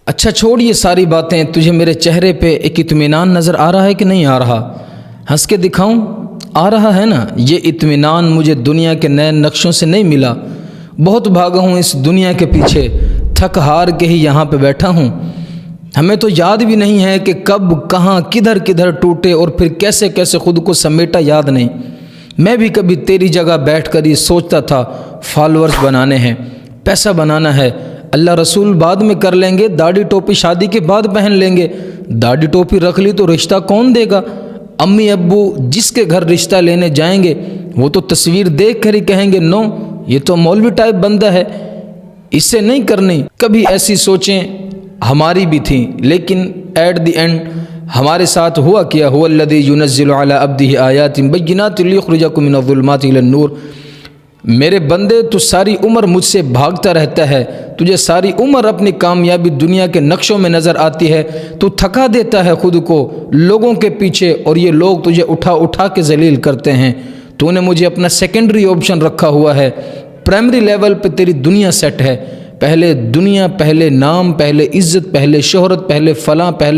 اچھا چھوڑ یہ ساری باتیں، تجھے میرے چہرے پہ ایک اطمینان نظر آ رہا ہے کہ نہیں آ رہا؟ ہنس کے دکھاؤں؟ آ رہا ہے نا؟ یہ اطمینان مجھے دنیا کے نئے نقشوں سے نہیں ملا، بہت بھاگا ہوں اس دنیا کے پیچھے، تھک ہار کے ہی یہاں پہ بیٹھا ہوں۔ ہمیں تو یاد بھی نہیں ہے کہ کب کہاں کدھر کدھر ٹوٹے اور پھر کیسے کیسے خود کو سمیٹا، یاد نہیں۔ میں بھی کبھی تیری جگہ بیٹھ کر یہ سوچتا تھا فالورز بنانے ہیں، پیسہ بنانا ہے، اللہ رسول بعد میں کر لیں گے، داڑھی ٹوپی شادی کے بعد پہن لیں گے۔ داڑھی ٹوپی رکھ لی تو رشتہ کون دے گا؟ امی ابو جس کے گھر رشتہ لینے جائیں گے وہ تو تصویر دیکھ کر ہی کہیں گے نو، یہ تو مولوی ٹائپ بندہ ہے، اس سے نہیں کرنی۔ کبھی ایسی سوچیں ہماری بھی تھیں، لیکن ایٹ دی اینڈ ہمارے ساتھ ہوا کیا؟ هو الذی ينزل علی عبدہ آیات بینات لیخرجکم من الظلمات الی النور۔ میرے بندے تو ساری عمر مجھ سے بھاگتا رہتا ہے، تجھے ساری عمر اپنی کامیابی دنیا کے نقشوں میں نظر آتی ہے، تو تھکا دیتا ہے خود کو لوگوں کے پیچھے، اور یہ لوگ تجھے اٹھا اٹھا کے ذلیل کرتے ہیں۔ تو نے مجھے اپنا سیکنڈری آپشن رکھا ہوا ہے، پرائمری لیول پہ تیری دنیا سیٹ ہے، پہلے دنیا، پہلے نام، پہلے عزت، پہلے شہرت، پہلے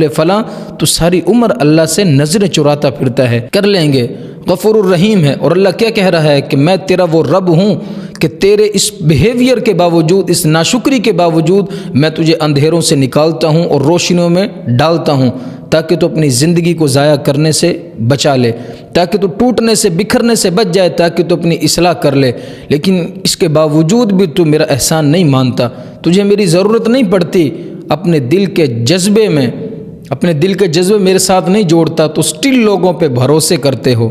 فلاں، تو ساری عمر اللہ سے نظریں چراتا پھرتا ہے۔ کر لیں گے، غفور الرحیم ہے۔ اور اللہ کیا کہہ رہا ہے کہ میں تیرا وہ رب ہوں کہ تیرے اس بیہیویئر کے باوجود، اس ناشکری کے باوجود میں تجھے اندھیروں سے نکالتا ہوں اور روشنیوں میں ڈالتا ہوں، تاکہ تو اپنی زندگی کو ضائع کرنے سے بچا لے، تاکہ تو ٹوٹنے سے بکھرنے سے بچ جائے، تاکہ تو اپنی اصلاح کر لے۔ لیکن اس کے باوجود بھی تو میرا احسان نہیں مانتا، تجھے میری ضرورت نہیں پڑتی، اپنے دل کے جذبے میرے ساتھ نہیں جوڑتا، تو سٹل لوگوں پہ بھروسے کرتے ہو۔